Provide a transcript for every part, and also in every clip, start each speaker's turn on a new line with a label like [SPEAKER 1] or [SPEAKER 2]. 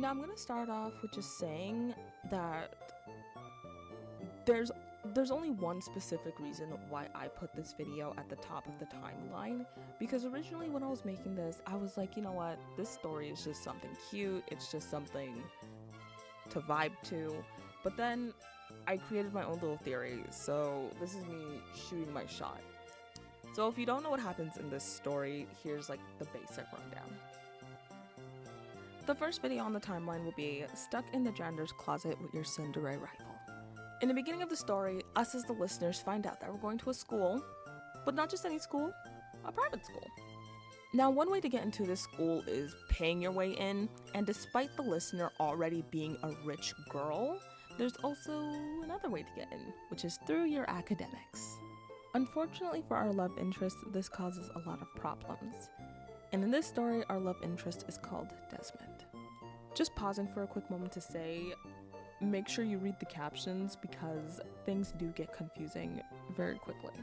[SPEAKER 1] Now I'm gonna start off with just saying that there's there's only one specific reason why I put this video at the top of the timeline, because originally when I was making this, I was like, you know what, this story is just something cute, it's just something to vibe to, but then I created my own little theory, so this is me shooting my shot. So if you don't know what happens in this story, here's like the basic rundown. The first video on the timeline will be stuck in the janitor's closet with your Cinderella rival. In the beginning of the story, us as the listeners find out that we're going to a school, but not just any school, a private school. Now, one way to get into this school is paying your way in, and despite the listener already being a rich girl, there's also another way to get in, which is through your academics. Unfortunately for our love interest, this causes a lot of problems. And in this story, our love interest is called Desmond. Just pausing for a quick moment to say, make sure you read the captions because things do get confusing very quickly.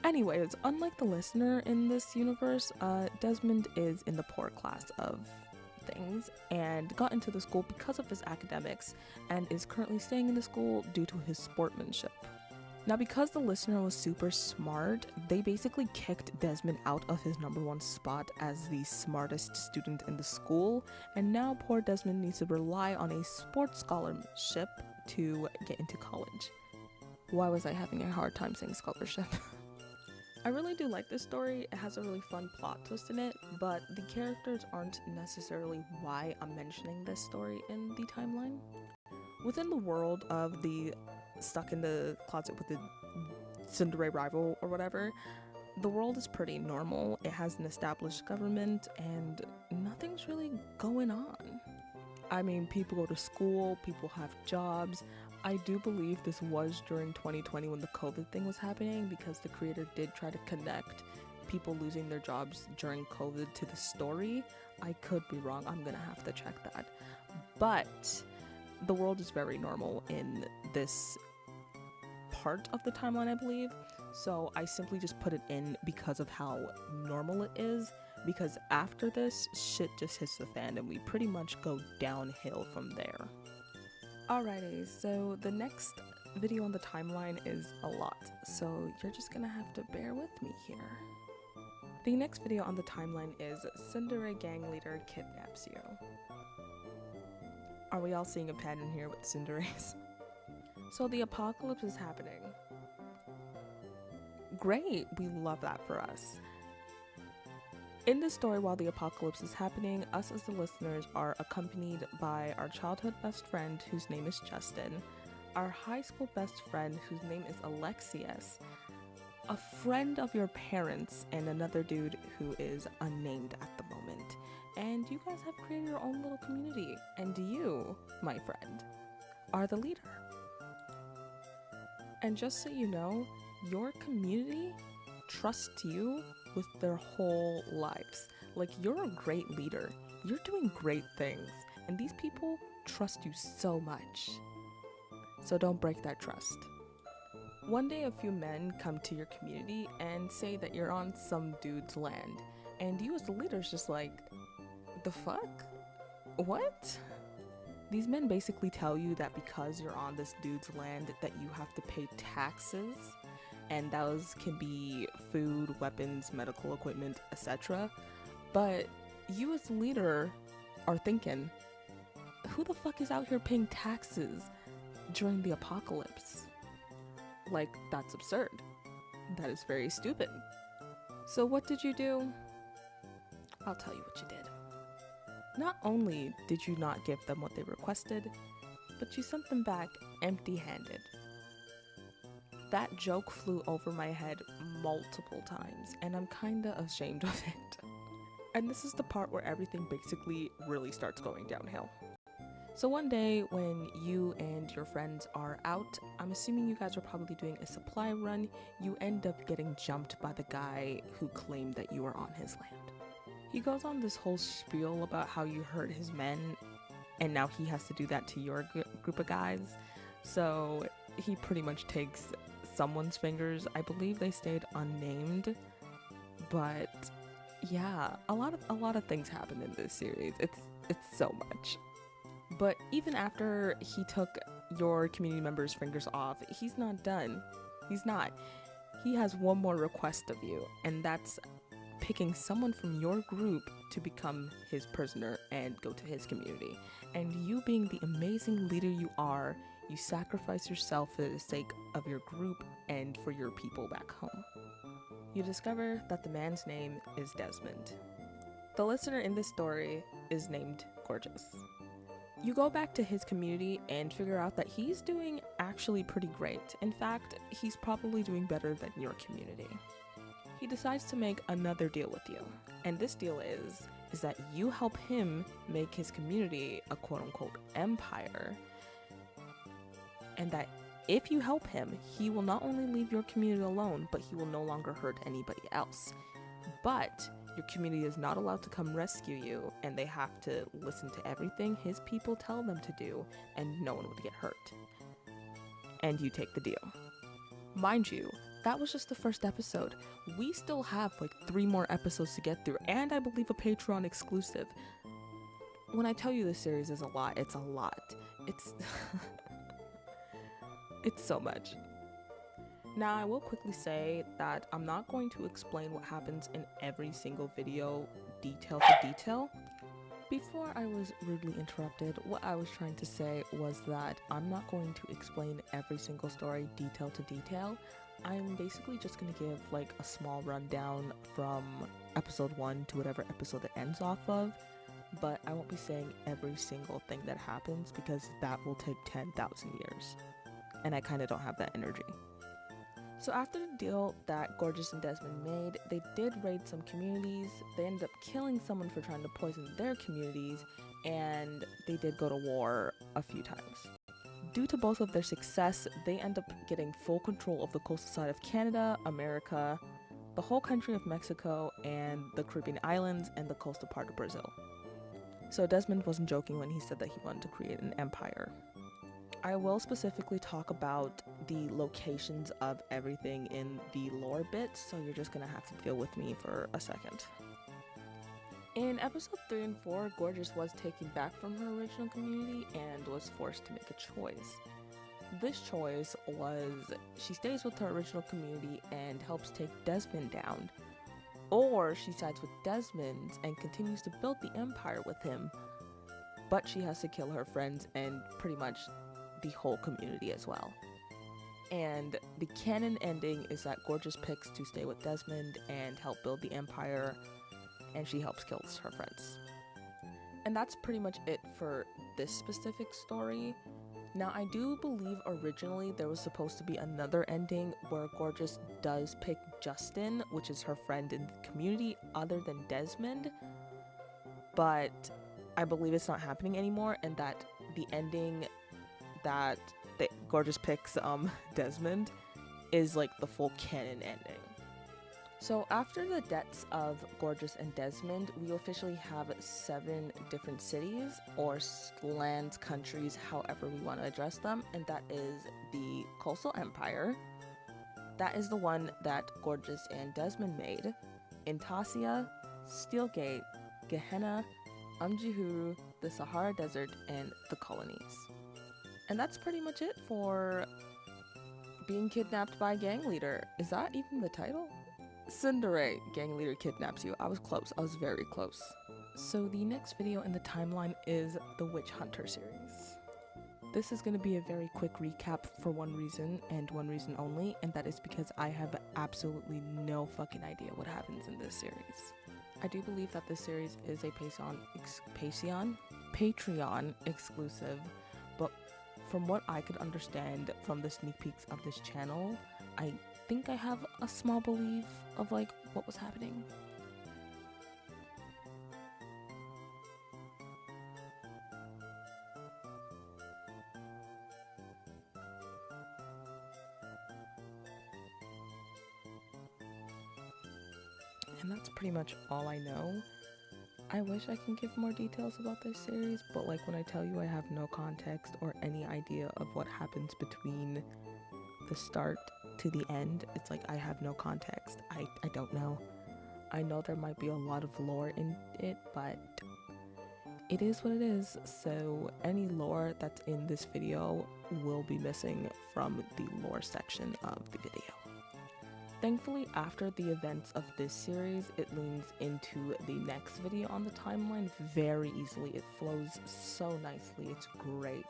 [SPEAKER 1] Anyways, unlike the listener in this universe, Desmond is in the poor class of things and got into the school because of his academics and is currently staying in the school due to his sportsmanship. Now, because the listener was super smart, they basically kicked Desmond out of his #1 spot as the smartest student in the school, and now poor Desmond needs to rely on a sports scholarship to get into college. Why was I having a hard time saying scholarship? I really do like this story. It has a really fun plot twist in it, but the characters aren't necessarily why I'm mentioning this story in the timeline. Within the world of the stuck in the closet with the Cinderella rival or whatever, the world is pretty normal. It has an established government and nothing's really going on. I mean, people go to school, people have jobs. I do believe this was during 2020 when the COVID thing was happening, because the creator did try to connect people losing their jobs during COVID to the story. I could be wrong, I'm gonna have to check that. But the world is very normal in this part of the timeline, I believe, so I simply just put it in because of how normal it is, because after this, shit just hits the fan and we pretty much go downhill from there. Alrighty, so the next video on the timeline is a lot, so you're just gonna have to bear with me here. The next video on the timeline is Cinderella gang leader kidnaps you. Are we all seeing a pattern here with Cinderella's? So the apocalypse is happening. Great, we love that for us. In this story, while the apocalypse is happening, us as the listeners are accompanied by our childhood best friend, whose name is Justin, our high school best friend, whose name is Alexius, a friend of your parents, and another dude who is unnamed at the moment. And you guys have created your own little community, and you, my friend, are the leader. And just so you know, your community trusts you with their whole lives. Like, you're a great leader. You're doing great things. And these people trust you so much. So don't break that trust. One day, a few men come to your community and say that you're on some dude's land. And you as the leader is just like, the fuck? What? These men basically tell you that because you're on this dude's land that you have to pay taxes, and those can be food, weapons, medical equipment, etc. But you as the leader are thinking, who the fuck is out here paying taxes during the apocalypse? Like, that's absurd. That is very stupid. So what did you do? I'll tell you what you did. Not only did you not give them what they requested, but you sent them back empty-handed. That joke flew over my head multiple times, and I'm kinda ashamed of it. And this is the part where everything basically really starts going downhill. So one day when you and your friends are out, I'm assuming you guys are probably doing a supply run, you end up getting jumped by the guy who claimed that you were on his land. He goes on this whole spiel about how you hurt his men, and now he has to do that to your group of guys. So he pretty much takes someone's fingers. I believe they stayed unnamed, but yeah, a lot of things happen in this series. It's so much. But even after he took your community members' fingers off, he's not done. He's not. He has one more request of you, and that's picking someone from your group to become his prisoner and go to his community. And you, being the amazing leader you are, you sacrifice yourself for the sake of your group and for your people back home. You discover that the man's name is Desmond. The listener in this story is named Gorgeous. You go back to his community and figure out that he's doing actually pretty great. In fact, he's probably doing better than your community. He decides to make another deal with you, and this deal is that you help him make his community a quote-unquote empire, and that if you help him, he will not only leave your community alone, but he will no longer hurt anybody else. But your community is not allowed to come rescue you, and they have to listen to everything his people tell them to do, and no one would get hurt. And you take the deal. Mind you, that was just the first episode. We still have like 3 more episodes to get through, and I believe a Patreon exclusive. When I tell you this series is a lot, it's a lot. It's it's so much. Now, I will quickly say that I'm not going to explain what happens in every single video detail to detail. Before I was rudely interrupted, what I was trying to say was that I'm not going to explain every single story detail to detail. I'm basically just going to give like a small rundown from episode 1 to whatever episode it ends off of, but I won't be saying every single thing that happens because that will take 10,000 years, and I kind of don't have that energy. So after the deal that Gorgeous and Desmond made, they did raid some communities. They ended up killing someone for trying to poison their communities, and they did go to war a few times. Due to both of their success, they end up getting full control of the coastal side of Canada, America, the whole country of Mexico, and the Caribbean islands, and the coastal part of Brazil. So Desmond wasn't joking when he said that he wanted to create an empire. I will specifically talk about the locations of everything in the lore bits, so you're just gonna have to deal with me for a second. In episode 3 and 4, Gorgeous was taken back from her original community and was forced to make a choice. This choice was she stays with her original community and helps take Desmond down, or she sides with Desmond and continues to build the empire with him, but she has to kill her friends and pretty much the whole community as well. And the canon ending is that Gorgeous picks to stay with Desmond and help build the empire, and she helps kill her friends. And that's pretty much it for this specific story. Now, I do believe originally there was supposed to be another ending where Gorgeous does pick Justin, which is her friend in the community, other than Desmond, but I believe it's not happening anymore, and that the ending that Gorgeous picks Desmond is like the full canon ending. So after the deaths of Gorgeous and Desmond, we officially have 7 different cities or lands, countries, however we want to address them, and that is the Coastal Empire. That is the one that Gorgeous and Desmond made. Intasia, Steelgate, Gehenna, Umgehoro, the Sahara Desert, and the Colonies. And that's pretty much it for being kidnapped by a gang leader. Is that even the title? Tsundere, gang leader kidnaps you. I was close. I was very close. So the next video in the timeline is the Witch Hunter series. This is going to be a very quick recap for one reason and one reason only, and that is because I have absolutely no fucking idea what happens in this series. I do believe that this series is a Patreon exclusive, but from what I could understand from the sneak peeks of this channel, I think I have a small belief of like what was happening. And that's pretty much all I know. I wish I can give more details about this series, but like when I tell you I have no context or any idea of what happens between the start to the end, it's like I have no context. I don't know. I know there might be a lot of lore in it, but it is what it is, so any lore that's in this video will be missing from the lore section of the video. Thankfully, after the events of this series, it leans into the next video on the timeline very easily. It flows so nicely, it's great,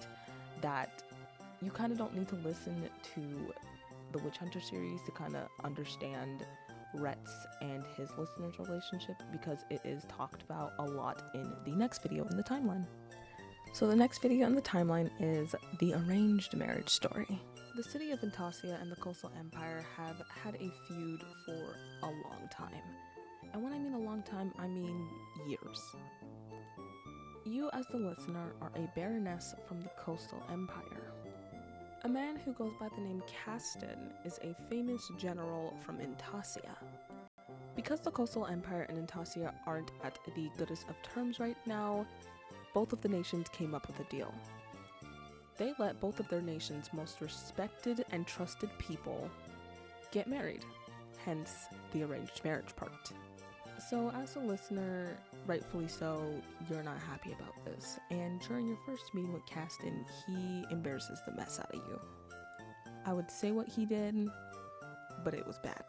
[SPEAKER 1] that you kind of don't need to listen to the Witch Hunter series to kind of understand Rhett's and his listeners' relationship, because it is talked about a lot in the next video in the timeline. So the next video in the timeline is the arranged marriage story. The city of Intasia and the Coastal Empire have had a feud for a long time. And when I mean a long time, I mean years. You as the listener are a baroness from the Coastal Empire. A man who goes by the name Caston is a famous general from Intasia. Because the Coastal Empire and Intasia aren't at the goodest of terms right now, both of the nations came up with a deal. They let both of their nation's most respected and trusted people get married, hence the arranged marriage part. So as a listener, rightfully so, you're not happy about this, and during your first meeting with Caston, he embarrasses the mess out of you. I would say what he did, but it was bad.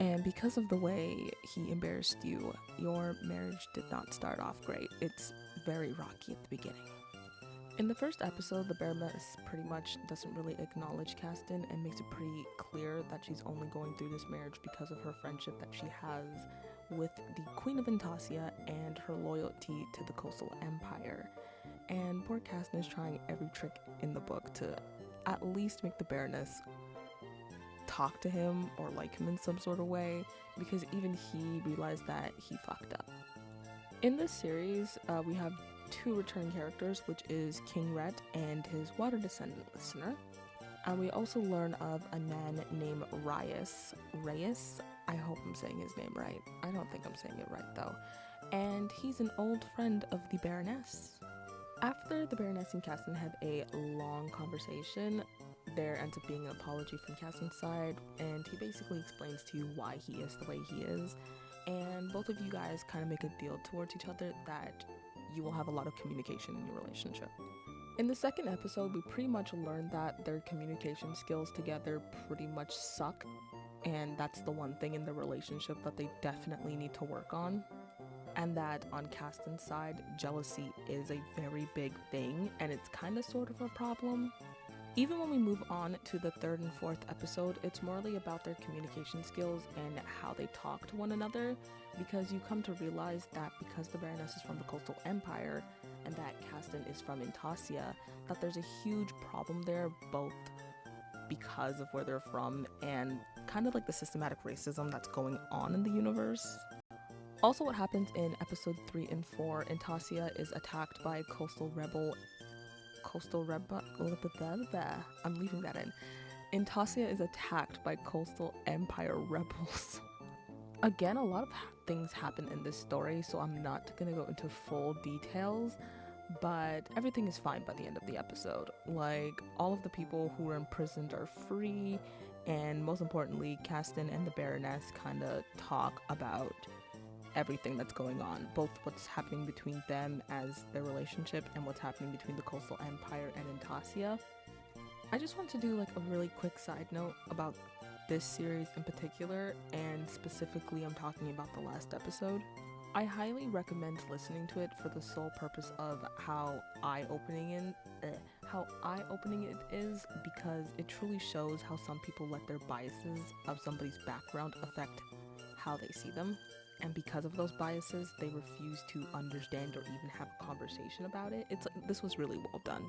[SPEAKER 1] And because of the way he embarrassed you, your marriage did not start off great. It's very rocky at the beginning. In the first episode, the Baroness pretty much doesn't really acknowledge Caston and makes it pretty clear that she's only going through this marriage because of her friendship that she has with the Queen of Intasia and her loyalty to the Coastal Empire. And poor Caston is trying every trick in the book to at least make the Baroness talk to him or like him in some sort of way, because even he realized that he fucked up. In this series, we have two returning characters, which is King Rhett and his water descendant listener. And we also learn of a man named Reyes. I hope I'm saying his name right. I don't think I'm saying it right though. And he's an old friend of the Baroness. After the Baroness and Caston have a long conversation, there ends up being an apology from Caston's side, and he basically explains to you why he is the way he is. And both of you guys kind of make a deal towards each other that you will have a lot of communication in your relationship. In the second episode, we pretty much learned that their communication skills together pretty much suck, and that's the one thing in the relationship that they definitely need to work on. And that on Caston's side, jealousy is a very big thing, and it's kind of sort of a problem. Even when we move on to the third and fourth episode, it's morely about their communication skills and how they talk to one another, because you come to realize that because the Baroness is from the Coastal Empire and that Caston is from Intasia, that there's a huge problem there, both because of where they're from and kind of like the systematic racism that's going on in the universe. Also, what happens in episode 3 and 4, Intasia is attacked by I'm leaving that in. Intasia is attacked by Coastal Empire rebels. Again, a lot of things happen in this story, so I'm not gonna go into full details, but everything is fine by the end of the episode. Like, all of the people who were imprisoned are free, and most importantly, Caston and the Baroness kind of talk about everything that's going on, both what's happening between them as their relationship and what's happening between the Coastal Empire and Intasia. I just want to do like a really quick side note about this series in particular, and specifically I'm talking about the last episode. I highly recommend listening to it for the sole purpose of how eye-opening it is, because it truly shows how some people let their biases of somebody's background affect how they see them. And because of those biases, they refuse to understand or even have a conversation about it. This was really well done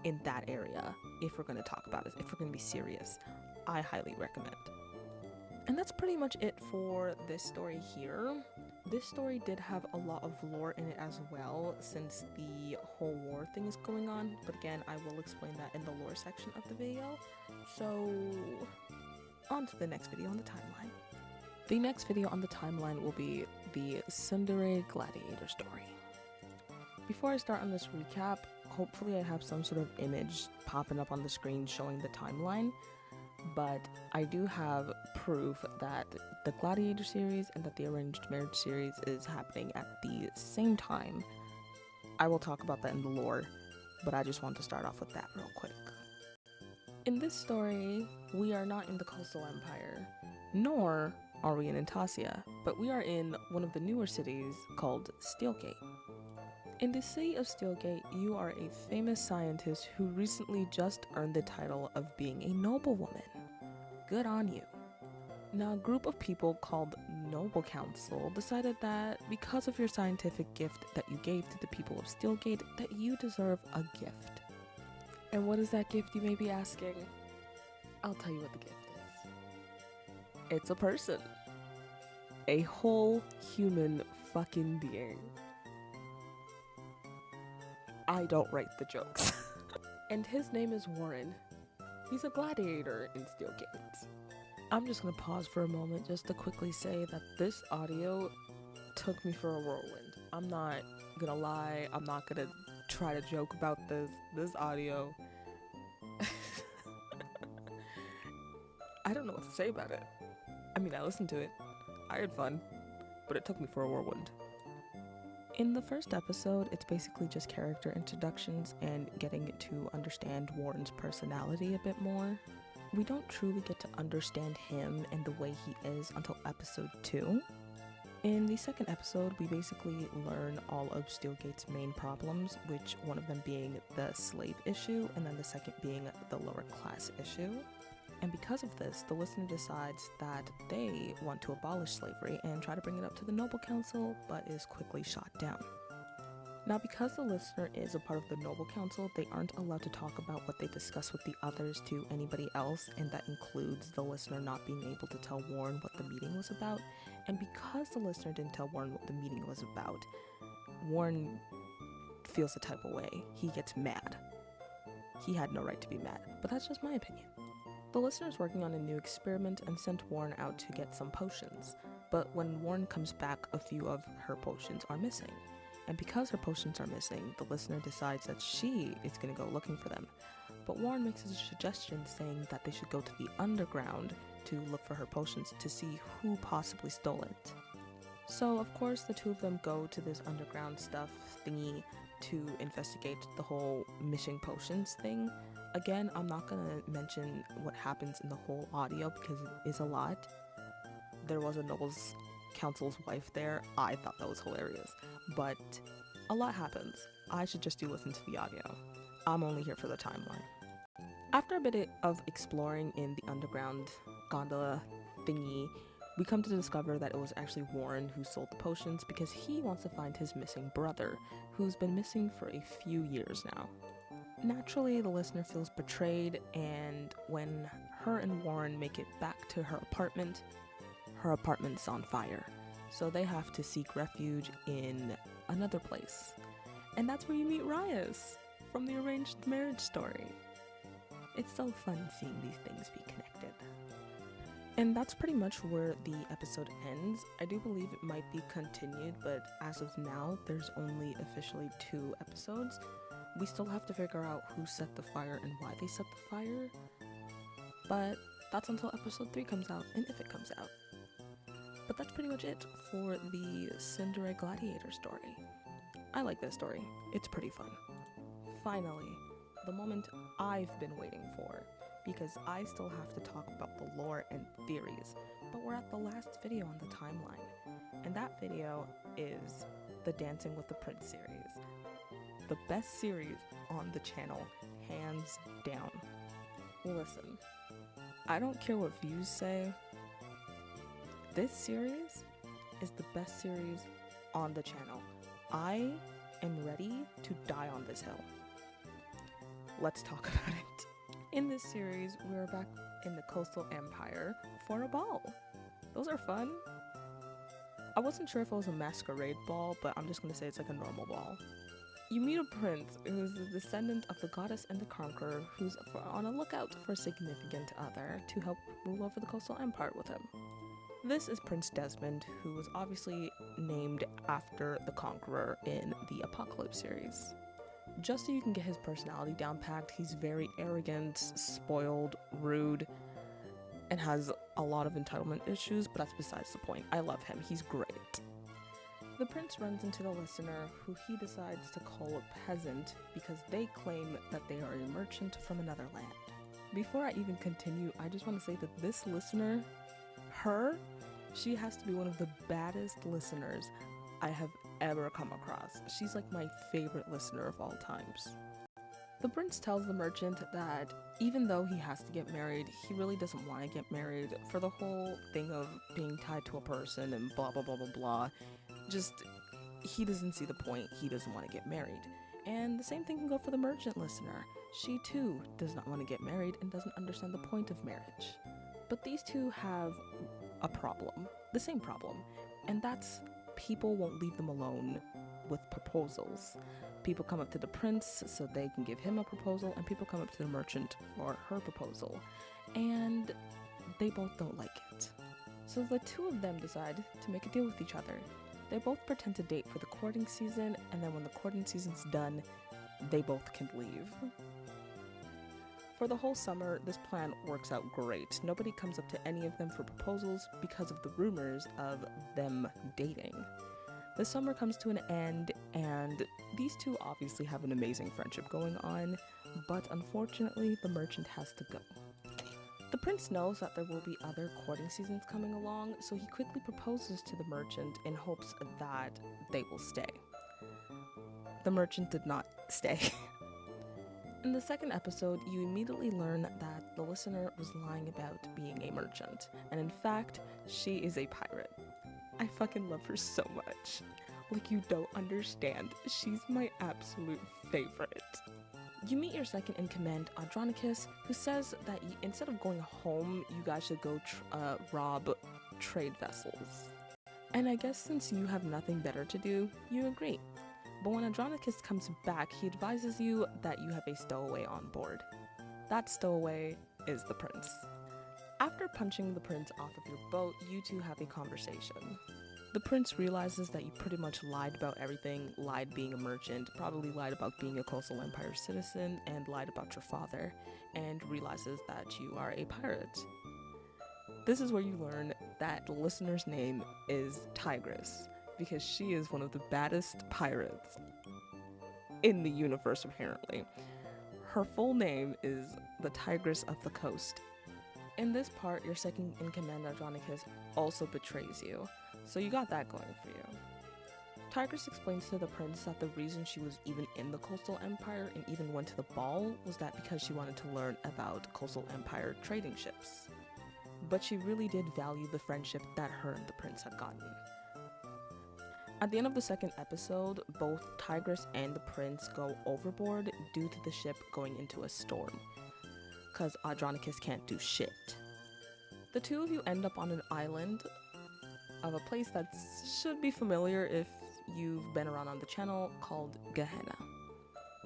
[SPEAKER 1] in that area. If we're going to talk about it, if we're going to be serious, I highly recommend. And that's pretty much it for this story here. This story did have a lot of lore in it as well, since the whole war thing is going on. But again, I will explain that in the lore section of the video. So, on to the next video on the timeline. The next video on the timeline will be the Tsundere Gladiator story. Before I start on this recap, hopefully I have some sort of image popping up on the screen showing the timeline, but I do have proof that the Gladiator series and that the Arranged Marriage series is happening at the same time I will talk about that in the lore, but I just want to start off with that real quick. In this story, we are not in the Coastal Empire, nor are we in Intasia, but we are in one of the newer cities called Steelgate. In the city of Steelgate, you are a famous scientist who recently just earned the title of being a noblewoman. Good on you. Now, a group of people called Noble Council decided that because of your scientific gift that you gave to the people of Steelgate, that you deserve a gift. And what is that gift, you may be asking? I'll tell you what the gift is. It's a person. A whole human fucking being. I don't write the jokes. And his name is Warren. He's a gladiator in Steelgate. I'm just gonna pause for a moment just to quickly say that this audio took me for a whirlwind. I'm not gonna lie, I'm not gonna try to joke about this audio. I don't know what to say about it. I mean, I listened to it, I had fun, but it took me for a whirlwind. In the first episode, it's basically just character introductions and getting to understand Warren's personality a bit more. We don't truly get to understand him and the way he is until episode 2. In the second episode, we basically learn all of Steelgate's main problems, which one of them being the slave issue, and then the second being the lower class issue. And because of this, the listener decides that they want to abolish slavery and try to bring it up to the Noble Council, but is quickly shot down. Now, because the listener is a part of the Noble Council, they aren't allowed to talk about what they discuss with the others to anybody else, and that includes the listener not being able to tell Warren what the meeting was about. And because the listener didn't tell Warren what the meeting was about, Warren feels a type of way. He gets mad. He had no right to be mad, but that's just my opinion. The listener is working on a new experiment and sent Warren out to get some potions, but when Warren comes back, a few of her potions are missing. And because her potions are missing, the listener decides that she is going to go looking for them. But Warren makes a suggestion saying that they should go to the underground to look for her potions to see who possibly stole it. So of course the two of them go to this underground stuff thingy to investigate the whole missing potions thing. Again, I'm not going to mention what happens in the whole audio because it is a lot. There was a Noble's Council's wife there. I thought that was hilarious. But a lot happens. I should just listen to the audio. I'm only here for the timeline. After a bit of exploring in the underground gondola thingy, we come to discover that it was actually Warren who sold the potions because he wants to find his missing brother, who's been missing for a few years now. Naturally, the listener feels betrayed, and when her and Warren make it back to her apartment's on fire. So they have to seek refuge in another place. And that's where you meet Rias from the arranged marriage story. It's so fun seeing these things be connected. And that's pretty much where the episode ends. I do believe it might be continued, but as of now, there's only officially 2 episodes. We still have to figure out who set the fire and why they set the fire, but that's until episode 3 comes out, and if it comes out. But that's pretty much it for the Cinderella Gladiator story. I like this story. It's pretty fun. Finally, the moment I've been waiting for, because I still have to talk about the lore and theories, but we're at the last video on the timeline, and that video is the Dancing with the Prince series. The best series on the channel, hands down. Listen, I don't care what views say, this series is the best series on the channel. I am ready to die on this hill. Let's talk about it. In this series, we're back in the Coastal Empire for a ball. Those are fun. I wasn't sure if it was a masquerade ball, but I'm just gonna say it's like a normal ball. You meet a prince who's the descendant of the goddess and the conqueror who's on a lookout for a significant other to help rule over the Coastal Empire with him. This is Prince Desmond, who was obviously named after the Conqueror in the Apocalypse series. Just so you can get his personality down packed, he's very arrogant, spoiled, rude, and has a lot of entitlement issues, but that's besides the point. I love him, he's great. The prince runs into the listener, who he decides to call a peasant because they claim that they are a merchant from another land. Before I even continue, I just want to say that this listener, she has to be one of the baddest listeners I have ever come across. She's like my favorite listener of all times. The prince tells the merchant that even though he has to get married, he really doesn't want to get married for the whole thing of being tied to a person and blah blah blah blah blah. Just, he doesn't see the point, he doesn't want to get married. And the same thing can go for the merchant listener. She too does not want to get married and doesn't understand the point of marriage. But these two have a problem, the same problem, and that's people won't leave them alone with proposals. People come up to the prince so they can give him a proposal, and people come up to the merchant for her proposal, and they both don't like it. So the two of them decide to make a deal with each other. They both pretend to date for the courting season, and then when the courting season's done, they both can leave. For the whole summer, this plan works out great. Nobody comes up to any of them for proposals because of the rumors of them dating. The summer comes to an end, and these two obviously have an amazing friendship going on, but unfortunately, the merchant has to go. The prince knows that there will be other courting seasons coming along, so he quickly proposes to the merchant in hopes that they will stay. The merchant did not stay. In the second episode, you immediately learn that the listener was lying about being a merchant, and in fact, she is a pirate. I fucking love her so much. Like, you don't understand. She's my absolute favorite. You meet your second in command, Andronicus, who says that instead of going home, you guys should go rob trade vessels. And I guess since you have nothing better to do, you agree. But when Andronicus comes back, he advises you that you have a stowaway on board. That stowaway is the prince. After punching the prince off of your boat, you two have a conversation. The prince realizes that you pretty much lied about everything, lied being a merchant, probably lied about being a coastal empire citizen, and lied about your father, and realizes that you are a pirate. This is where you learn that the listener's name is Tigress, because she is one of the baddest pirates in the universe, apparently. Her full name is the Tigress of the Coast. In this part, your second in command, Andronicus, also betrays you, so you got that going for you. Tigress explains to the prince that the reason she was even in the coastal empire and even went to the ball was that because she wanted to learn about coastal empire trading ships. But she really did value the friendship that her and the prince had gotten. At the end of the second episode, both Tigress and the prince go overboard due to the ship going into a storm, because Andronicus can't do shit. The two of you end up on an island of a place that should be familiar if you've been around on the channel, called Gehenna.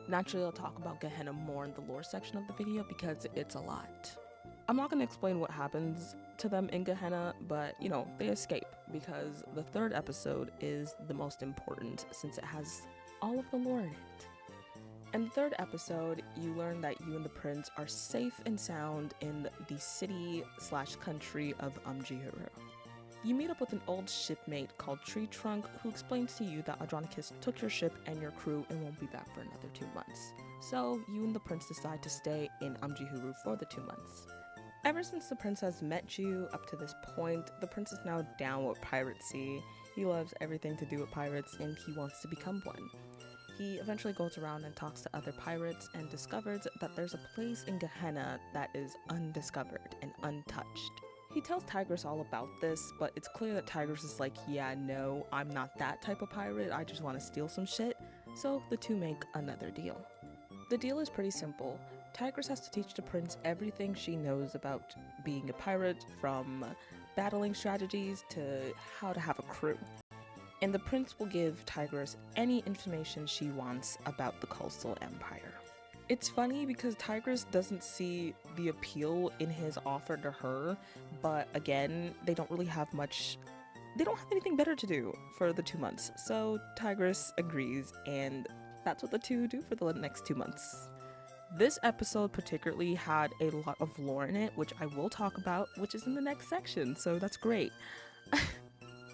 [SPEAKER 1] Naturally, I'll talk about Gehenna more in the lore section of the video because it's a lot. I'm not going to explain what happens to them in Gehenna, but you know, they escape because the third episode is the most important since it has all of the lore in it. In the third episode, you learn that you and the prince are safe and sound in the city/country of Umgehoro. You meet up with an old shipmate called Tree Trunk who explains to you that Andronicus took your ship and your crew and won't be back for another 2 months. So you and the prince decide to stay in Umgehoro for the 2 months. Ever since the prince has met you up to this point, the prince is now down with piracy. He loves everything to do with pirates and he wants to become one. He eventually goes around and talks to other pirates and discovers that there's a place in Gehenna that is undiscovered and untouched. He tells Tigress all about this, but it's clear that Tigress is like, yeah, no, I'm not that type of pirate, I just want to steal some shit. So the two make another deal. The deal is pretty simple. Tigress has to teach the prince everything she knows about being a pirate, from battling strategies to how to have a crew. And the prince will give Tigress any information she wants about the coastal empire. It's funny because Tigress doesn't see the appeal in his offer to her, but again, they don't have anything better to do for the 2 months. So Tigress agrees, and that's what the two do for the next 2 months. This episode particularly had a lot of lore in it, which I will talk about, which is in the next section, so that's great.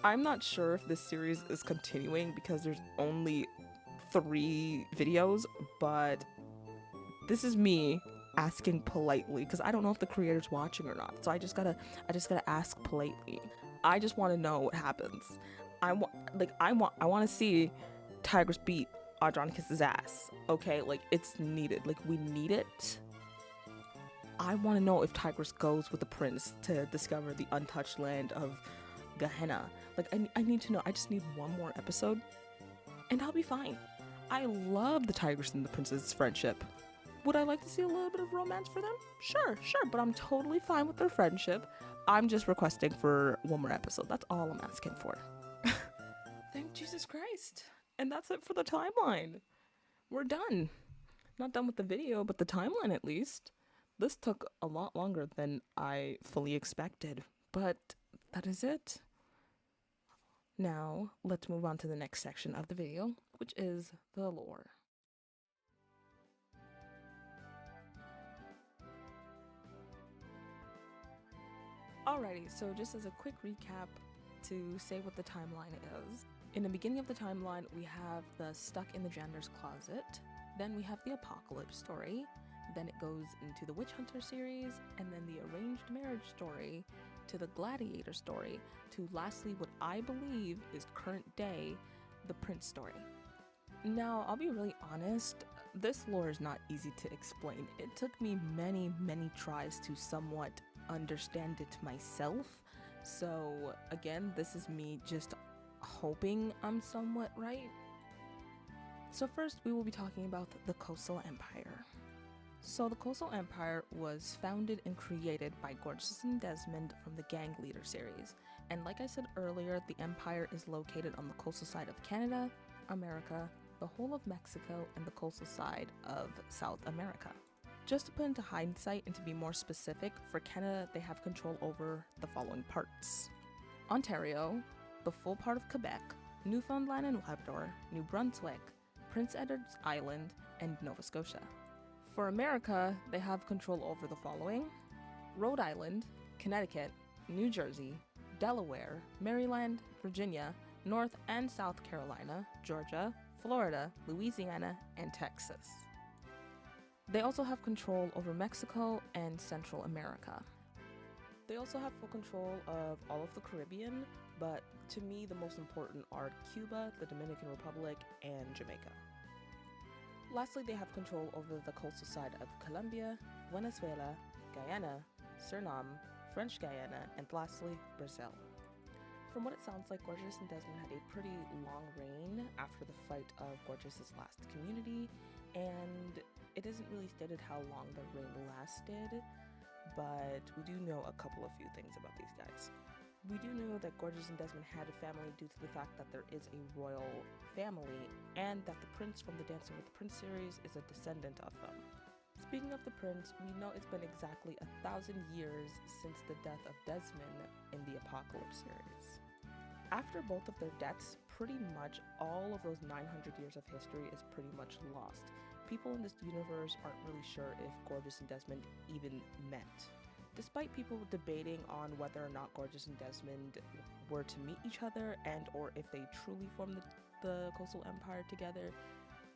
[SPEAKER 1] I'm not sure if this series is continuing because there's only 3 videos, but this is me asking politely because I don't know if the creator's watching or not. So I just gotta ask politely. I just want to know what happens. I want to see Tigress beat Audronicus's ass. Okay, like it's needed. Like we need it. I want to know if Tigress goes with the prince to discover the untouched land of Gehenna. Like I need to know. I just need one more episode and I'll be fine. I love the Tigress and the prince's friendship. Would I like to see a little bit of romance for them? Sure, but I'm totally fine with their friendship. I'm just requesting for one more episode. That's all I'm asking for. Thank Jesus Christ. And that's it for the timeline. We're done. Not done with the video, but the timeline at least. This took a lot longer than I fully expected, but that is it. Now, let's move on to the next section of the video, which is the lore. Alrighty, so just as a quick recap to say what the timeline is. In the beginning of the timeline, we have the Stuck in the Janitor's Closet, then we have the Apocalypse story, then it goes into the Witch Hunter series, and then the Arranged Marriage story, to the Gladiator story, to lastly what I believe is current day, the Prince story. Now, I'll be really honest, this lore is not easy to explain. It took me many tries to somewhat understand it myself. So again, this is me just hoping I'm somewhat right. So first we will be talking about the Coastal Empire. So the Coastal Empire was founded and created by Gorgeous and Desmond from the Gang Leader series. And like I said earlier, the empire is located on the coastal side of Canada, America, the whole of Mexico, and the coastal side of South America. Just to put into hindsight and to be more specific, for Canada, they have control over the following parts: Ontario, the full part of Quebec, Newfoundland and Labrador, New Brunswick, Prince Edward's Island, and Nova Scotia. For America, they have control over the following: Rhode Island, Connecticut, New Jersey, Delaware, Maryland, Virginia, North and South Carolina, Georgia, Florida, Louisiana, and Texas. They also have control over Mexico and Central America. They also have full control of all of the Caribbean, but to me the most important are Cuba, the Dominican Republic, and Jamaica. Lastly, they have control over the coastal side of Colombia, Venezuela, Guyana, Suriname, French Guyana, and lastly, Brazil. From what it sounds like, Gorgeous and Desmond had a pretty long reign after the fight of Gorgeous's last community, and it isn't really stated how long the reign lasted, but we do know a couple of few things about these guys. We do know that Gorgeous and Desmond had a family due to the fact that there is a royal family, and that the prince from the Dancing with the Prince series is a descendant of them. Speaking of the prince, we know it's been exactly 1,000 years since the death of Desmond in the Apocalypse series. After both of their deaths, pretty much all of those 900 years of history is pretty much lost. People in this universe aren't really sure if Gorgeous and Desmond even met. Despite people debating on whether or not Gorgeous and Desmond were to meet each other and or if they truly formed the Coastal Empire together,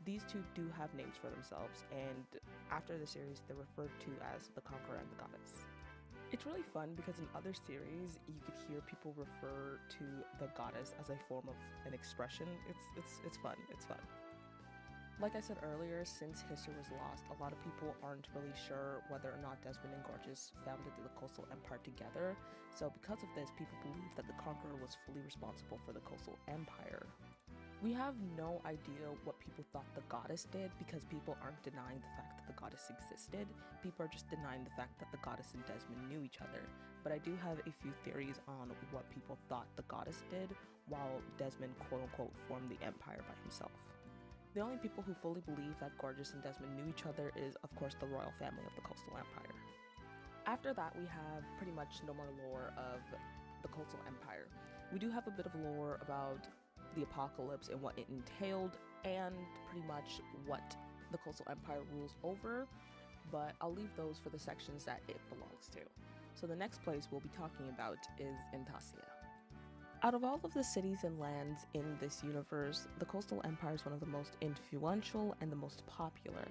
[SPEAKER 1] these two do have names for themselves, and after the series they're referred to as the Conqueror and the Goddess. It's really fun because in other series you could hear people refer to the goddess as a form of an expression. It's fun. Like I said earlier, since history was lost, a lot of people aren't really sure whether or not Desmond and Gorgeous founded the Coastal Empire together. So because of this, people believe that the Conqueror was fully responsible for the Coastal Empire. We have no idea what people thought the goddess did because people aren't denying the fact that the goddess existed. People are just denying the fact that the goddess and Desmond knew each other. But I do have a few theories on what people thought the goddess did while Desmond quote-unquote formed the empire by himself. The only people who fully believe that Gorgeous and Desmond knew each other is, of course, the royal family of the Coastal Empire. After that, we have pretty much no more lore of the Coastal Empire. We do have a bit of lore about the apocalypse and what it entailed, and pretty much what the Coastal Empire rules over, but I'll leave those for the sections that it belongs to. So the next place we'll be talking about is Intasia. Out of all of the cities and lands in this universe, the Coastal Empire is one of the most influential and the most popular,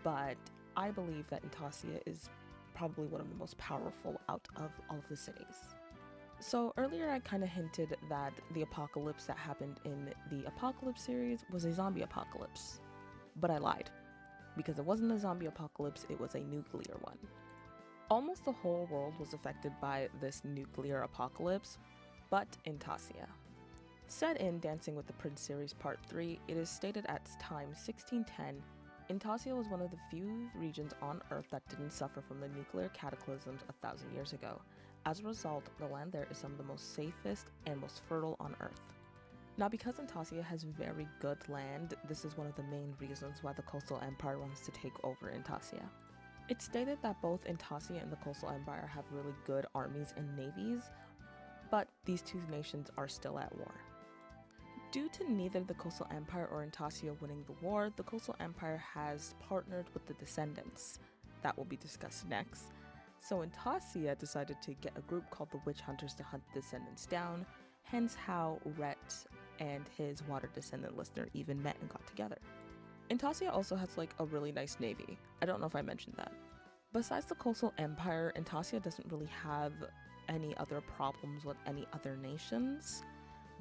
[SPEAKER 1] but I believe that Intasia is probably one of the most powerful out of all of the cities. So earlier I kind of hinted that the apocalypse that happened in the Apocalypse series was a zombie apocalypse, but I lied, because it wasn't a zombie apocalypse, it was a nuclear one. Almost the whole world was affected by this nuclear apocalypse, but Intasia. Set in Dancing with the Prince series Part 3, it is stated at time 1610, Intasia was one of the few regions on Earth that didn't suffer from the nuclear cataclysms 1,000 years ago. As a result, the land there is some of the most safest and most fertile on Earth. Now, because Intasia has very good land, this is one of the main reasons why the Coastal Empire wants to take over Intasia. It's stated that both Intasia and the Coastal Empire have really good armies and navies, but these two nations are still at war. Due to neither the Coastal Empire or Intasia winning the war, the Coastal Empire has partnered with the Descendants. That will be discussed next. So Intasia decided to get a group called the Witch Hunters to hunt the Descendants down, hence how Rhett and his water descendant listener even met and got together. Intasia also has like a really nice navy. I don't know if I mentioned that. Besides the Coastal Empire, Intasia doesn't really have any other problems with any other nations.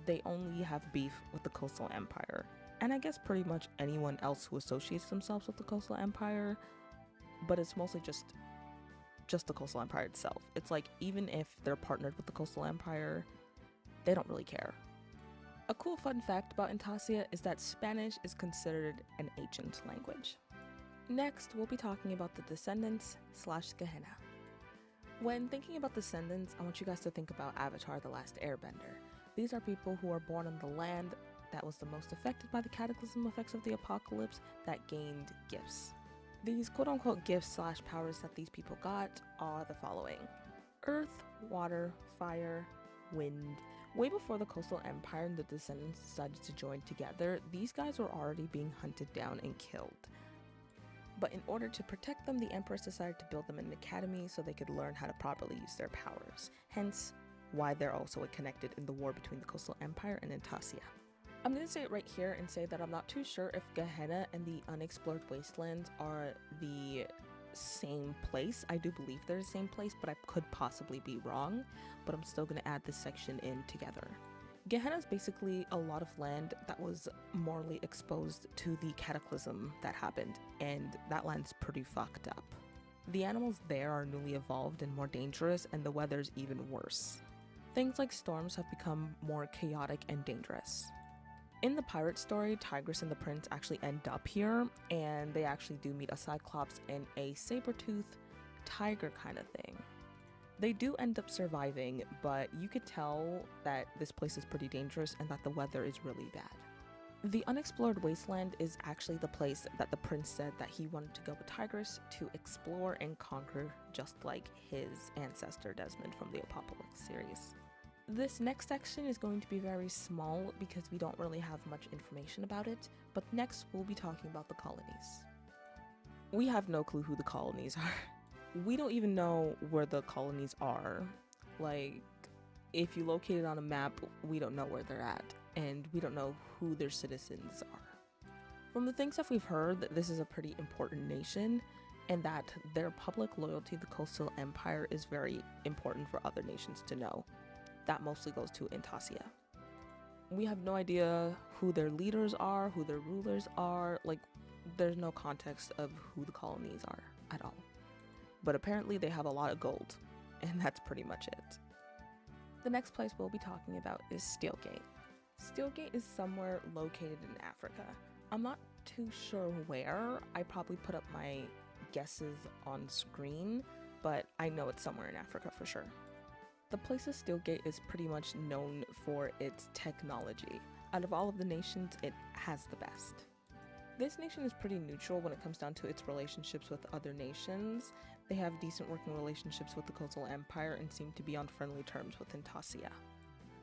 [SPEAKER 1] They only have beef with the Coastal Empire, and I guess pretty much anyone else who associates themselves with the Coastal Empire, but it's mostly just the Coastal Empire itself. It's like, even if they're partnered with the Coastal Empire, they don't really care. A cool fun fact about Intasia is that Spanish is considered an ancient language. Next, we'll be talking about the Descendants / Gehenna. When thinking about Descendants, I want you guys to think about Avatar: The Last Airbender. These are people who are born on the land that was the most affected by the cataclysm effects of the apocalypse that gained gifts. These quote-unquote gifts / powers that these people got are the following: earth, water, fire, wind. Way before the Coastal Empire and the Descendants decided to join together, these guys were already being hunted down and killed. But in order to protect them, the Empress decided to build them an academy so they could learn how to properly use their powers. Hence, why they're also connected in the war between the Coastal Empire and Intasia. I'm going to say it right here and say that I'm not too sure if Gehenna and the unexplored wastelands are the same place. I do believe they're the same place, but I could possibly be wrong, but I'm still going to add this section in together. Gehenna is basically a lot of land that was morally exposed to the cataclysm that happened, and that land's pretty fucked up. The animals there are newly evolved and more dangerous, and the weather's even worse. Things like storms have become more chaotic and dangerous. In the pirate story, Tigress and the prince actually end up here, and they actually do meet a Cyclops and a saber-toothed tiger kind of thing. They do end up surviving, but you could tell that this place is pretty dangerous and that the weather is really bad. The unexplored wasteland is actually the place that the prince said that he wanted to go with Tigress to explore and conquer, just like his ancestor Desmond from the Apocalypse series. This next section is going to be very small because we don't really have much information about it, but next we'll be talking about the colonies. We have no clue who the colonies are. We don't even know where the colonies are. Like, if you locate it on a map, we don't know where they're at, and we don't know who their citizens are. From the things that we've heard, that this is a pretty important nation, and that their public loyalty to the Coastal Empire is very important for other nations to know. That mostly goes to Intasia. We have no idea who their leaders are, who their rulers are. Like, there's no context of who the colonies are at all. But apparently they have a lot of gold, and that's pretty much it. The next place we'll be talking about is Steelgate. Steelgate is somewhere located in Africa. I'm not too sure where. I probably put up my guesses on screen, but I know it's somewhere in Africa for sure. The place of Steelgate is pretty much known for its technology. Out of all of the nations, it has the best. This nation is pretty neutral when it comes down to its relationships with other nations. They have decent working relationships with the Coastal Empire and seem to be on friendly terms with Intasia.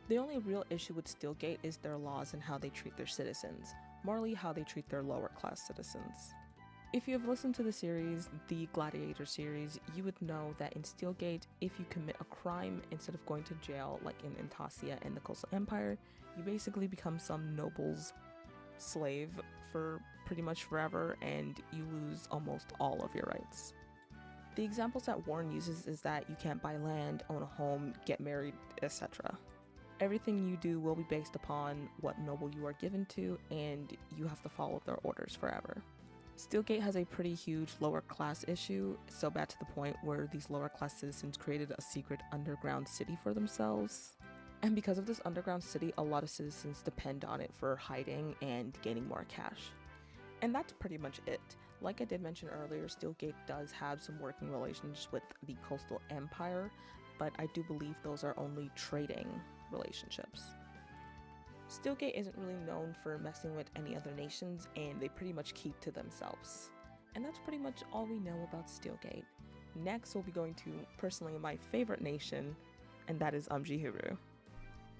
[SPEAKER 1] The only real issue with Steelgate is their laws and how they treat their citizens, morally how they treat their lower class citizens. If you have listened to the series, the Gladiator series, you would know that in Steelgate, if you commit a crime, instead of going to jail like in Intasia and the Coastal Empire, you basically become some noble's slave for pretty much forever, and you lose almost all of your rights. The examples that Warren uses is that you can't buy land, own a home, get married, etc. Everything you do will be based upon what noble you are given to, and you have to follow their orders forever. Steelgate has a pretty huge lower class issue, so bad to the point where these lower class citizens created a secret underground city for themselves. And because of this underground city, a lot of citizens depend on it for hiding and gaining more cash. And that's pretty much it. Like I did mention earlier, Steelgate does have some working relations with the Coastal Empire, but I do believe those are only trading relationships. Steelgate isn't really known for messing with any other nations, and they pretty much keep to themselves. And that's pretty much all we know about Steelgate. Next, we'll be going to, personally, my favorite nation, and that is Umgehoro.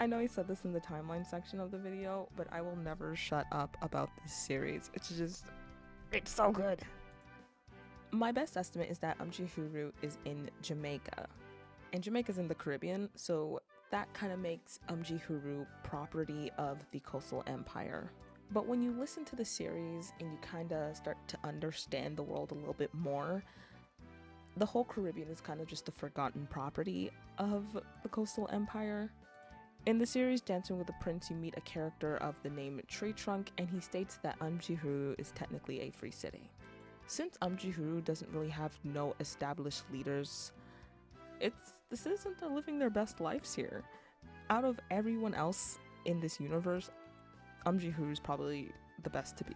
[SPEAKER 1] I know I said this in the timeline section of the video, but I will never shut up about this series. It's so good. My best estimate is that Umgehoro is in Jamaica, and Jamaica's in the Caribbean, so that kind of makes Umgehoro property of the Coastal Empire. But when you listen to the series and you kind of start to understand the world a little bit more, the whole Caribbean is kind of just a forgotten property of the Coastal Empire. In the series Dancing with the Prince, you meet a character of the name Tree Trunk, and he states that Umgehoro is technically a free city. Since Umgehoro doesn't really have no established leaders, the citizens are living their best lives here. Out of everyone else in this universe, Umgehoro is probably the best to be.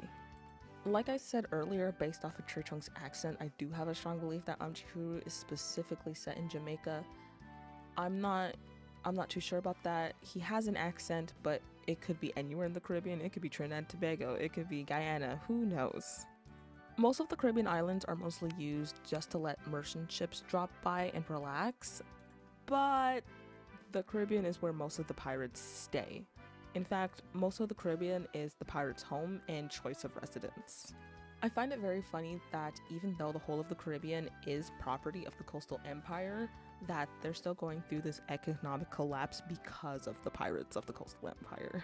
[SPEAKER 1] Like I said earlier, based off of Tree Trunk's accent, I do have a strong belief that Umgehoro is specifically set in Jamaica. I'm not too sure about that. He has an accent, but it could be anywhere in the Caribbean. It could be Trinidad and Tobago. It could be Guyana. Who knows? Most of the Caribbean islands are mostly used just to let merchant ships drop by and relax, but the Caribbean is where most of the pirates stay. In fact, most of the Caribbean is the pirates' home and choice of residence. I find it very funny that even though the whole of the Caribbean is property of the Coastal Empire, that they're still going through this economic collapse because of the pirates of the Coastal Empire.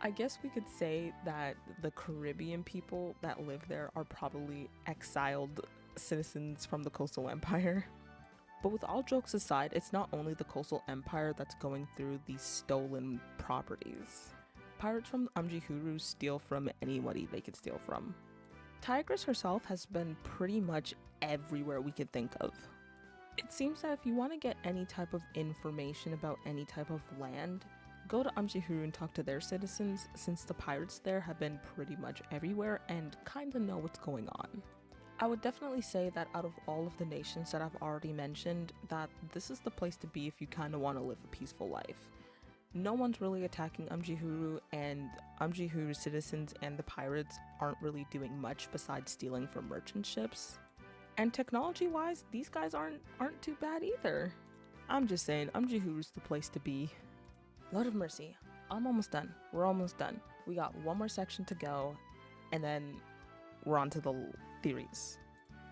[SPEAKER 1] I guess we could say that the Caribbean people that live there are probably exiled citizens from the Coastal Empire. But with all jokes aside, it's not only the Coastal Empire that's going through these stolen properties. Pirates from Umgehoro steal from anybody they could steal from. Tigress herself has been pretty much everywhere we could think of. It seems that if you want to get any type of information about any type of land, go to Umgehoro and talk to their citizens, since the pirates there have been pretty much everywhere and kinda know what's going on. I would definitely say that out of all of the nations that I've already mentioned, that this is the place to be if you kinda want to live a peaceful life. No one's really attacking Umgehoro, and Umgehoro citizens and the pirates aren't really doing much besides stealing from merchant ships. And technology-wise, these guys aren't too bad either. I'm just saying, Umgehoro's the place to be. Lord of mercy, I'm almost done. We're almost done. We got one more section to go, and then we're on to the theories.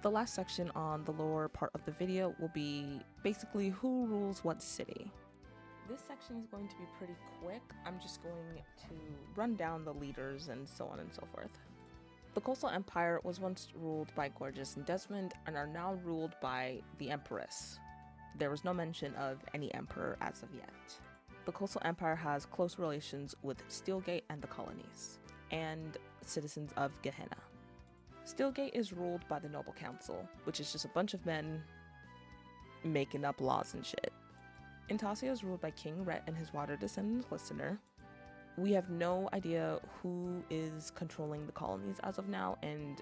[SPEAKER 1] The last section on the lower part of the video will be basically who rules what city. This section is going to be pretty quick. I'm just going to run down the leaders and so on and so forth. The Coastal Empire was once ruled by Gorgeous and Desmond and are now ruled by the Empress. There was no mention of any emperor as of yet. The Coastal Empire has close relations with Steelgate and the Colonies, and citizens of Gehenna. Steelgate is ruled by the Noble Council, which is just a bunch of men making up laws and shit. Intasia is ruled by King Rhett and his water descendant Listener. We have no idea who is controlling the colonies as of now, and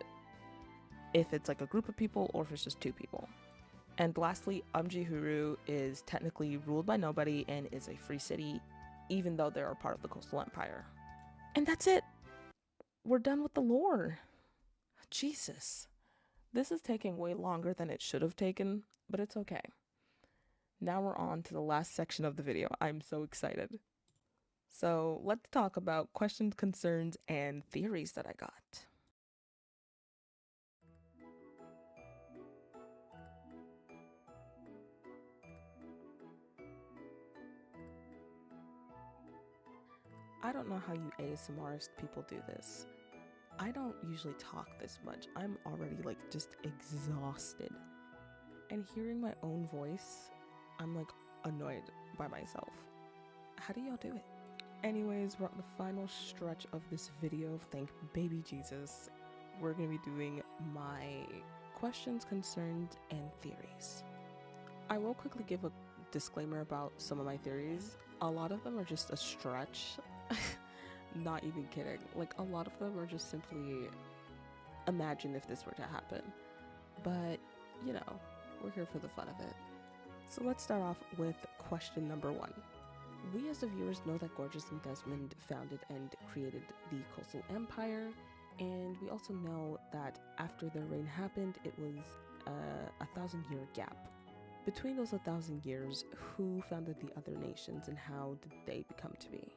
[SPEAKER 1] if it's like a group of people or if it's just two people. And lastly, Umgehoro is technically ruled by nobody and is a free city, even though they're a part of the Coastal Empire. And that's it! We're done with the lore! Jesus. This is taking way longer than it should have taken, but it's okay. Now we're on to the last section of the video. I'm so excited. So let's talk about questions, concerns, and theories that I got. I don't know how you ASMRist people do this. I don't usually talk this much. I'm already like just exhausted. And hearing my own voice, I'm like annoyed by myself. How do y'all do it? Anyways, we're on the final stretch of this video. Thank baby Jesus. We're gonna be doing my questions, concerns, and theories. I will quickly give a disclaimer about some of my theories. A lot of them are just a stretch. Not even kidding. Like, a lot of them are just simply imagine if this were to happen. But, you know, we're here for the fun of it. So let's start off with question number 1. We as the viewers know that Gorgeous and Desmond founded and created the Coastal Empire, and we also know that after their reign happened, it was a 1,000-year gap. Between those 1,000 years, who founded the other nations and how did they become to be?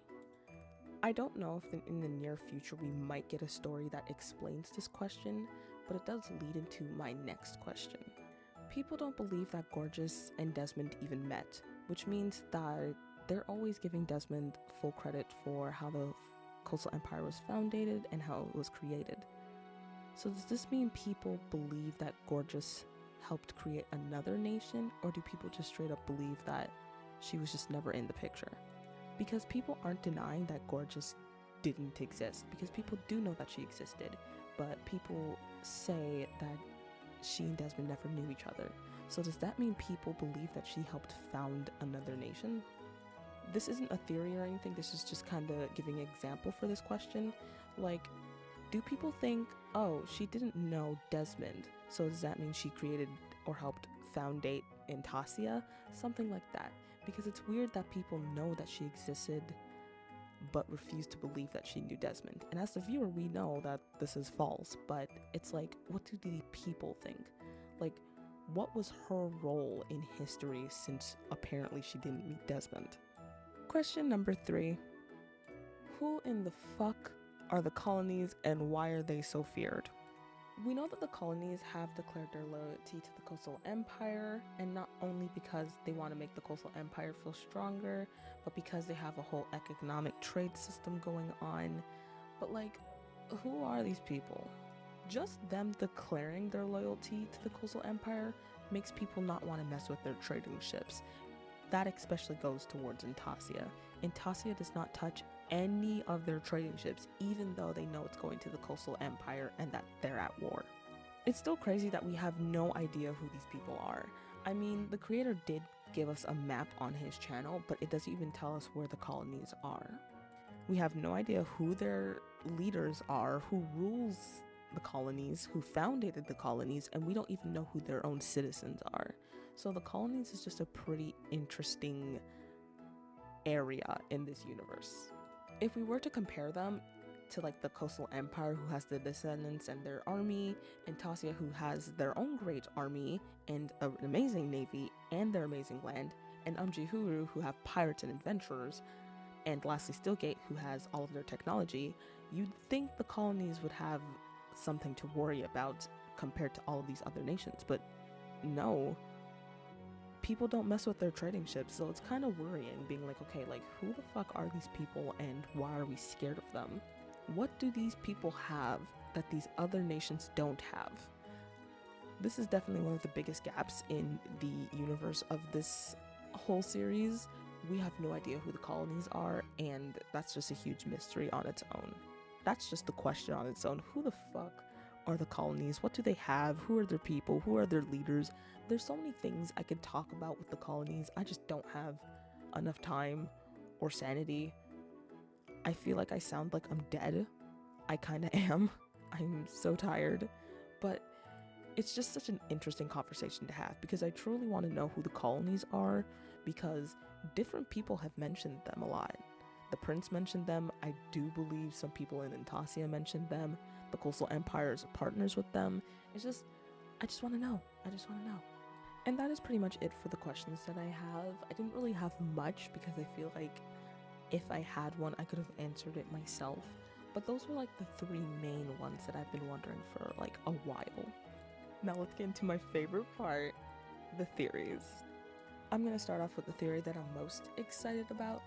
[SPEAKER 1] I don't know if in the near future we might get a story that explains this question, but it does lead into my next question. People don't believe that Gorgeous and Desmond even met, which means that they're always giving Desmond full credit for how the Coastal Empire was founded and how it was created. So does this mean people believe that Gorgeous helped create another nation, or do people just straight up believe that she was just never in the picture? Because people aren't denying that Gorgeous didn't exist, because people do know that she existed, but people say that she and Desmond never knew each other. So does that mean people believe that she helped found another nation? This isn't a theory or anything, this is just kind of giving an example for this question. Like, do people think, oh, she didn't know Desmond, so does that mean she created or helped foundate Intasia? Something like that. Because it's weird that people know that she existed but refuse to believe that she knew Desmond. And as the viewer, we know that this is false, but it's like, what do the people think? Like, what was her role in history since apparently she didn't meet Desmond? Question number 3. Who in the fuck are the Colonies and why are they so feared? We know that the Colonies have declared their loyalty to the Coastal Empire, and not only because they want to make the Coastal Empire feel stronger, but because they have a whole economic trade system going on. But like, who are these people? Just them declaring their loyalty to the Coastal Empire makes people not want to mess with their trading ships. That especially goes towards Intasia. Intasia does not touch any of their trading ships, even though they know it's going to the Coastal Empire and that they're at war. It's still crazy that we have no idea who these people are. I mean, the creator did give us a map on his channel, but it doesn't even tell us where the colonies are. We have no idea who their leaders are, who rules the colonies, who founded the colonies, and we don't even know who their own citizens are. So the colonies is just a pretty interesting area in this universe. If we were to compare them to like the Coastal Empire, who has the Descendants and their army, and Tasia, who has their own great army and an amazing navy and their amazing land, and Umgehoro, who have pirates and adventurers, and lastly Steelgate, who has all of their technology, you'd think the colonies would have something to worry about compared to all of these other nations, but no. People don't mess with their trading ships, so it's kind of worrying, being like, okay, like, who the fuck are these people and why are we scared of them? What do these people have that these other nations don't have? This is definitely one of the biggest gaps in the universe of this whole series. We have no idea who the colonies are, and that's just a huge mystery on its own. That's just the question on its own. Who the fuck are the colonies? What do they have? Who are their people? Who are their leaders? There's so many things I could talk about with the colonies. I just don't have enough time or sanity. I feel like I sound like I'm dead. I kind of am. I'm so tired. But it's just such an interesting conversation to have, because I truly want to know who the colonies are, because different people have mentioned them a lot. The prince mentioned them. I do believe some people in Intasia mentioned them. The Coastal Empire is partners with them. I just want to know. I just want to know. And that is pretty much it for the questions that I have. I didn't really have much because I feel like if I had one, I could have answered it myself. But those were like the 3 main ones that I've been wondering for like a while. Now let's get into my favorite part, the theories. I'm going to start off with the theory that I'm most excited about.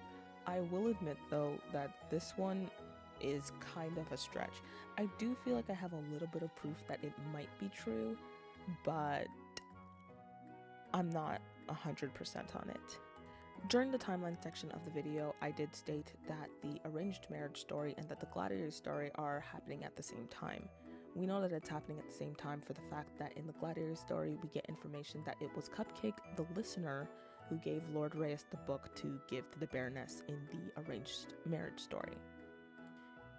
[SPEAKER 1] I will admit though that this one is kind of a stretch. I do feel like I have a little bit of proof that it might be true, but I'm not 100% on it. During the timeline section of the video, I did state that the arranged marriage story and that the gladiator story are happening at the same time. We know that it's happening at the same time for the fact that in the gladiator story, we get information that it was Cupcake, the listener, who gave Lord Reyes the book to give to the Baroness in the arranged marriage story.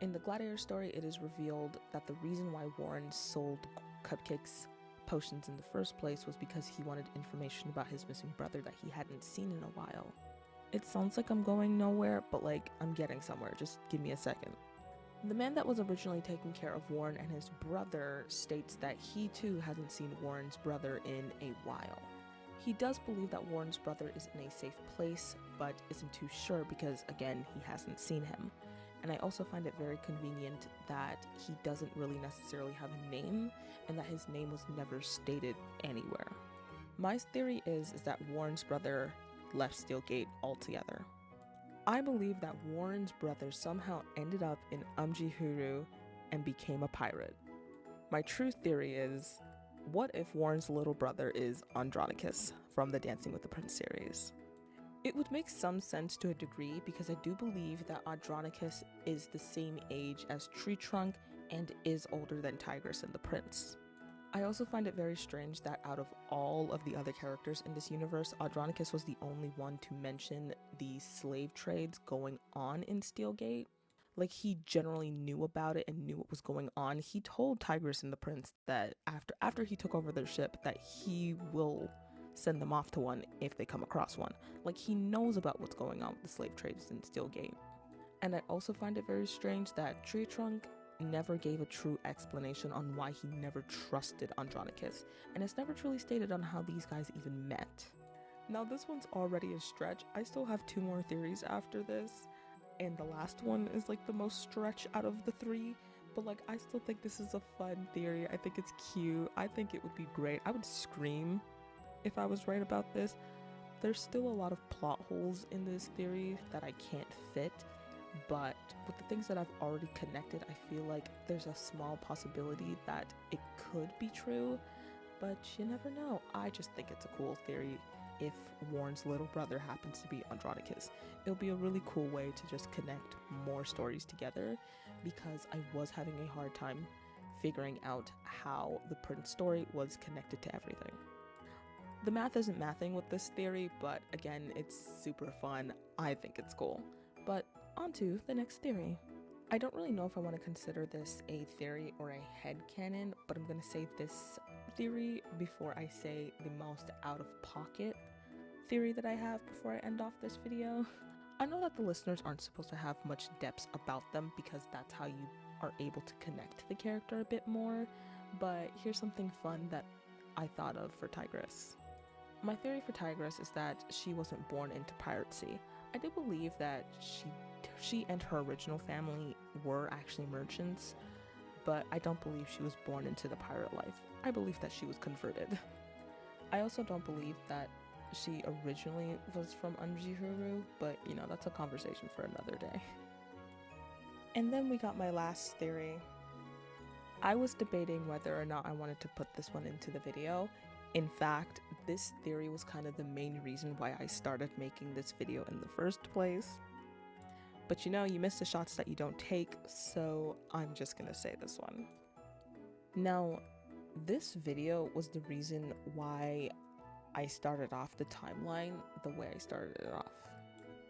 [SPEAKER 1] In the gladiator story, it is revealed that the reason why Warren sold Cupcake's potions in the first place was because he wanted information about his missing brother that he hadn't seen in a while. It sounds like I'm going nowhere, but like I'm getting somewhere, just give me a second. The man that was originally taking care of Warren and his brother states that he too hasn't seen Warren's brother in a while. He does believe that Warren's brother is in a safe place, but isn't too sure because, again, he hasn't seen him. And I also find it very convenient that he doesn't really necessarily have a name, and that his name was never stated anywhere. My theory is that Warren's brother left Steelgate altogether. I believe that Warren's brother somehow ended up in Umgehoro and became a pirate. My true theory is, what if Warren's little brother is Andronicus from the Dancing with the Prince series? It would make some sense to a degree because I do believe that Andronicus is the same age as Tree Trunk and is older than Tigress and the Prince. I also find it very strange that out of all of the other characters in this universe, Andronicus was the only one to mention the slave trades going on in Steelgate. Like, he generally knew about it and knew what was going on. He told Tigress and the Prince that after he took over their ship that he will send them off to one if they come across one. Like, he knows about what's going on with the slave trades in Steelgate. And I also find it very strange that Tree Trunk never gave a true explanation on why he never trusted Andronicus, and it's never truly stated on how these guys even met. Now, this one's already a stretch. I still have 2 more theories after this, and the last one is like the most stretch out of the 3, but like I still think this is a fun theory. I think it's cute. I think it would be great. I would scream if I was right about this. There's still a lot of plot holes in this theory that I can't fit, but with the things that I've already connected, I feel like there's a small possibility that it could be true, but you never know. I just think it's a cool theory if Warren's little brother happens to be Andronicus. It'll be a really cool way to just connect more stories together, because I was having a hard time figuring out how the Prince story was connected to everything. The math isn't mathing with this theory, but again, it's super fun. I think it's cool. But on to the next theory. I don't really know if I want to consider this a theory or a headcanon, but I'm going to say this theory before I say the most out-of-pocket theory that I have before I end off this video. I know that the listeners aren't supposed to have much depth about them because that's how you are able to connect to the character a bit more, but here's something fun that I thought of for Tigress. My theory for Tigress is that she wasn't born into piracy. I do believe that she and her original family were actually merchants, but I don't believe she was born into the pirate life. I believe that she was converted. I also don't believe that she originally was from Umgehoro, but you know, that's a conversation for another day. And then we got my last theory. I was debating whether or not I wanted to put this one into the video. In fact, this theory was kind of the main reason why I started making this video in the first place. But you know, you miss the shots that you don't take, so I'm just gonna say this one. Now, this video was the reason why I started off the timeline the way I started it off.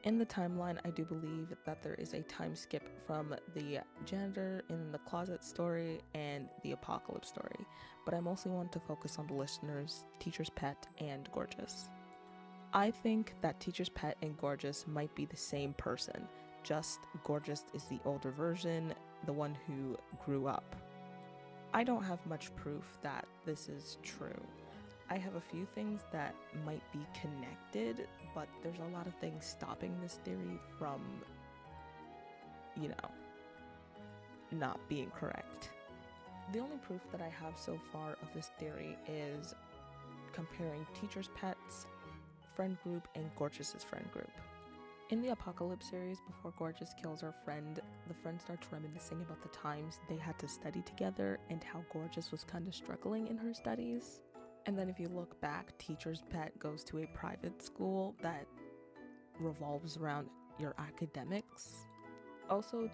[SPEAKER 1] In the timeline, I do believe that there is a time skip from the janitor in the closet story and the apocalypse story, but I mostly want to focus on the listeners, Teacher's Pet, and Gorgeous. I think that Teacher's Pet and Gorgeous might be the same person, just Gorgeous is the older version, the one who grew up. I don't have much proof that this is true. I have a few things that might be connected, but there's a lot of things stopping this theory from, you know, not being correct. The only proof that I have so far of this theory is comparing Teacher's Pet's friend group and Gorgeous's friend group. In the Apocalypse series, before Gorgeous kills her friend, the friend starts reminiscing about the times they had to study together and how Gorgeous was kind of struggling in her studies. And then if you look back, Teacher's Pet goes to a private school that revolves around your academics. Also,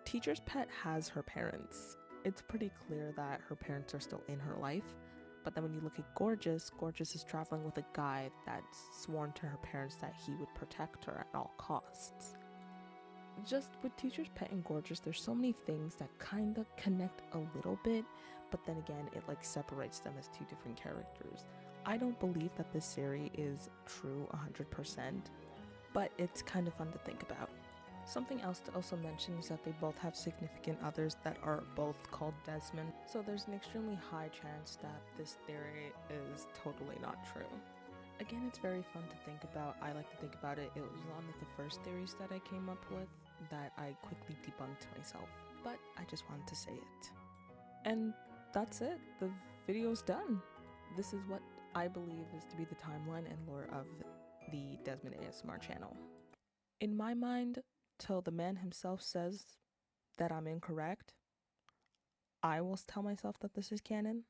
[SPEAKER 1] Teacher's Pet has her parents. It's pretty clear that her parents are still in her life. But then when you look at Gorgeous, Gorgeous is traveling with a guy that's sworn to her parents that he would protect her at all costs. Just with Teacher's Pet and Gorgeous, there's so many things that kind of connect a little bit, but then again, it like separates them as two different characters. I don't believe that this series is true 100%, but it's kind of fun to think about. Something else to also mention is that they both have significant others that are both called Desmond, so there's an extremely high chance that this theory is totally not true. Again, it's very fun to think about. I like to think about it. It was one of the first theories that I came up with that I quickly debunked myself, but I just wanted to say it. And that's it. The video's done. This is what I believe is to be the timeline and lore of the DesmondAsmr channel. In my mind, till the man himself says that I'm incorrect, I will tell myself that this is canon.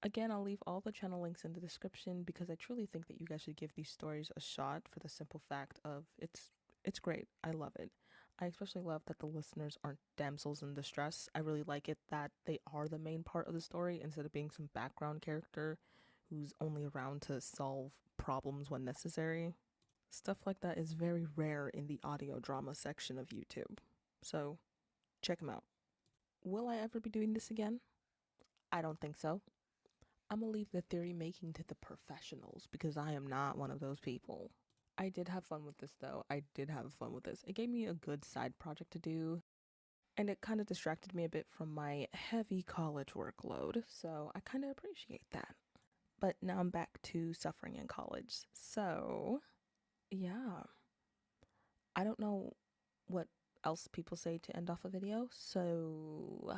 [SPEAKER 1] Again, I'll leave all the channel links in the description because I truly think that you guys should give these stories a shot for the simple fact of it's great. I love it. I especially love that the listeners aren't damsels in distress. I really like it that they are the main part of the story instead of being some background character who's only around to solve problems when necessary. Stuff like that is very rare in the audio drama section of YouTube, so check them out. Will I ever be doing this again? I don't think so. I'm gonna leave the theory making to the professionals because I am not one of those people. I did have fun with this though. I did have fun with this. It gave me a good side project to do, and it kind of distracted me a bit from my heavy college workload, so I kind of appreciate that. But now I'm back to suffering in college, so yeah. I don't know what else people say to end off a video, so